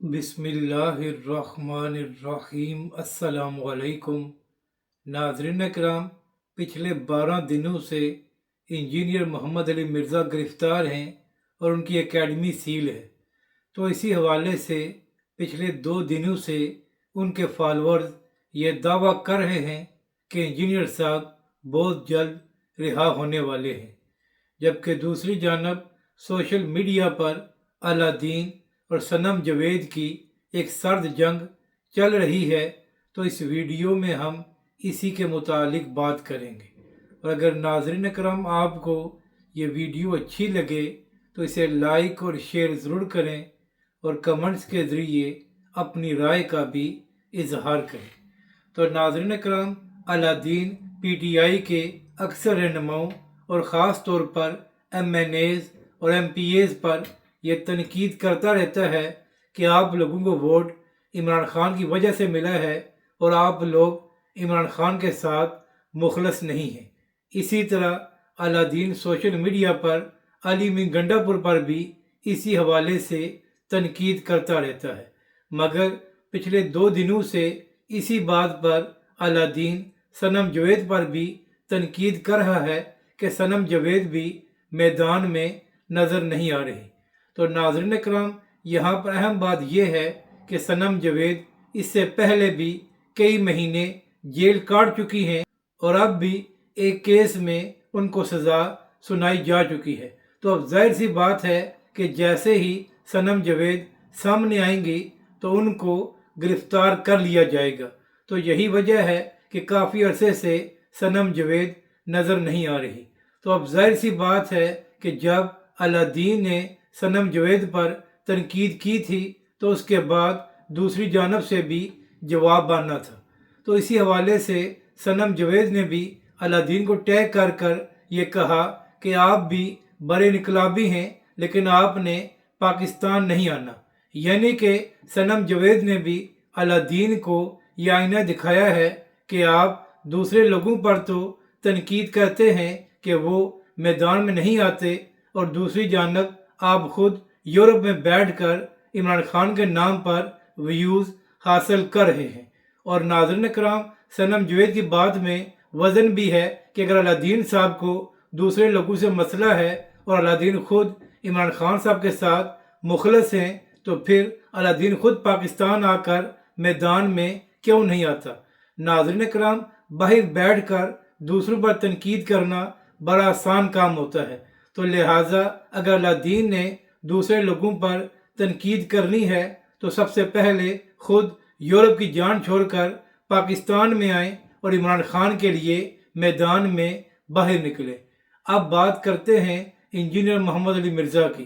बिस्मिल्लाहिर्रहमानिर्रहीम। अस्सलाम वालेकुम। नाज़रीन कराम, पिछले 12 दिनों से इंजीनियर मोहम्मद अली मिर्ज़ा गिरफ़्तार हैं और उनकी एकेडमी सील है। तो इसी हवाले से पिछले 2 दिनों से उनके फॉलोअर्स ये दावा कर रहे हैं कि इंजीनियर साहब बहुत जल्द रिहा होने वाले हैं, जबकि दूसरी जानब सोशल मीडिया पर अलादीन और सनम जवेद की एक सर्द जंग चल रही है। तो इस वीडियो में हम इसी के मुतालिक बात करेंगे। और अगर नाज़रीन करम आपको ये वीडियो अच्छी लगे तो इसे लाइक और शेयर ज़रूर करें और कमेंट्स के ज़रिए अपनी राय का भी इजहार करें। तो नाज़रीन करम, अलादीन पीटीआई के अक्सर रहनुमाओं और ख़ास तौर पर एमएनएज़ और एमपीएज़ पर यह तनकीद करता रहता है कि आप लोगों को वोट इमरान खान की वजह से मिला है और आप लोग इमरान खान के साथ मुखलस नहीं हैं। इसी तरह अलादीन सोशल मीडिया पर अली मियां गंडापुर पर भी इसी हवाले से तनकीद करता रहता है, मगर पिछले 2 दिनों से इसी बात पर अलादीन सनम जवेद पर भी तनकीद कर रहा है कि सनम जवेद भी मैदान में नज़र नहीं आ रही। तो नाज़रीन कराम, यहाँ पर अहम बात यह है कि सनम जवेद इससे पहले भी कई महीने जेल काट चुकी हैं और अब भी एक केस में उनको सज़ा सुनाई जा चुकी है। तो अब जाहिर सी बात है कि जैसे ही सनम जवेद सामने आएंगी तो उनको गिरफ्तार कर लिया जाएगा। तो यही वजह है कि काफ़ी अरसे से सनम जवेद नज़र नहीं आ रही। तो अब जाहिर सी बात है कि जब अलादीन ने सनम जवेद पर तनकीद की थी तो उसके बाद दूसरी जानब से भी जवाब आना था। तो इसी हवाले से सनम जवेद ने भी अलादीन को टैग कर कर ये कहा कि आप भी बड़े इनकलाबी हैं लेकिन आपने पाकिस्तान नहीं आना। यानी कि सनम जवेद ने भी अलादीन को यह आईना दिखाया है कि आप दूसरे लोगों पर तो तनकीद करते हैं कि वो मैदान में नहीं आते और दूसरी जानब आप खुद यूरोप में बैठकर इमरान खान के नाम पर व्यूज़ हासिल कर रहे हैं। और नाज़रीन कराम, सनम जवेद की बात में वज़न भी है कि अगर अलादीन साहब को दूसरे लोगों से मसला है और अलादीन खुद इमरान खान साहब के साथ मुखलस हैं तो फिर अलादीन खुद पाकिस्तान आकर मैदान में क्यों नहीं आता। नाज़रीन कराम, बाहर बैठकर दूसरों पर तनकीद करना बड़ा आसान काम होता है। तो लिहाजा अगर अलादीन ने दूसरे लोगों पर तनकीद करनी है तो सबसे पहले खुद यूरोप की जान छोड़कर पाकिस्तान में आए और इमरान खान के लिए मैदान में बाहर निकले। अब बात करते हैं इंजीनियर मोहम्मद अली मिर्ज़ा की।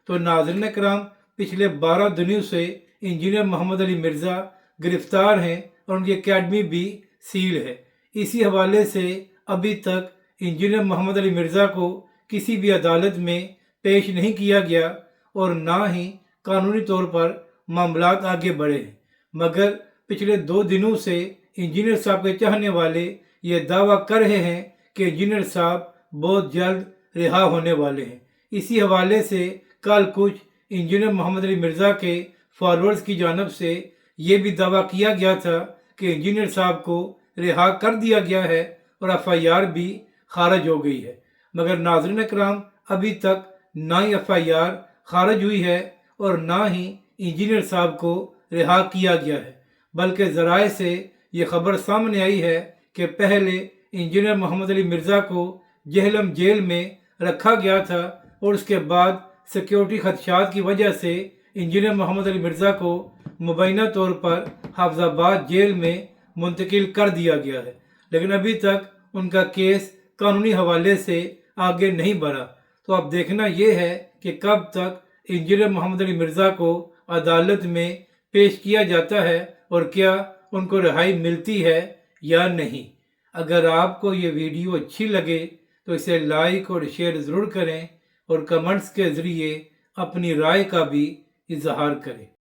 तो नाज़रीन कराम, पिछले 12 दिनों से इंजीनियर मोहम्मद अली मिर्ज़ा गिरफ़्तार हैं और उनकी एकेडमी भी सील है। इसी हवाले से अभी तक इंजीनियर मोहम्मद अली मिर्ज़ा को किसी भी अदालत में पेश नहीं किया गया और ना ही कानूनी तौर पर मामलात आगे बढ़े हैं। मगर पिछले 2 दिनों से इंजीनियर साहब के चाहने वाले ये दावा कर रहे हैं कि इंजीनियर साहब बहुत जल्द रिहा होने वाले हैं। इसी हवाले से कल कुछ इंजीनियर मोहम्मद अली मिर्ज़ा के फॉलोअर्स की जानब से ये भी दावा किया गया था कि इंजीनियर साहब को रिहा कर दिया गया है और एफआईआर भी खारिज हो गई है। मगर नाज़रीन कराम, अभी तक ना ही एफआईआर खारिज हुई है और ना ही इंजीनियर साहब को रिहा किया गया है, बल्कि ज़राए से ये खबर सामने आई है कि पहले इंजीनियर मोहम्मद अली मिर्ज़ा को जेहलम जेल में रखा गया था और उसके बाद सिक्योरिटी खदशात की वजह से इंजीनियर मोहम्मद अली मिर्ज़ा को मुबैना तौर पर हाफिज़ाबाद जेल में मुंतकिल कर दिया गया है। लेकिन अभी तक उनका केस कानूनी हवाले से आगे नहीं बढ़ा। तो अब देखना यह है कि कब तक इंजीनियर मोहम्मद अली मिर्ज़ा को अदालत में पेश किया जाता है और क्या उनको रिहाई मिलती है या नहीं। अगर आपको ये वीडियो अच्छी लगे तो इसे लाइक और शेयर ज़रूर करें और कमेंट्स के ज़रिए अपनी राय का भी इजहार करें।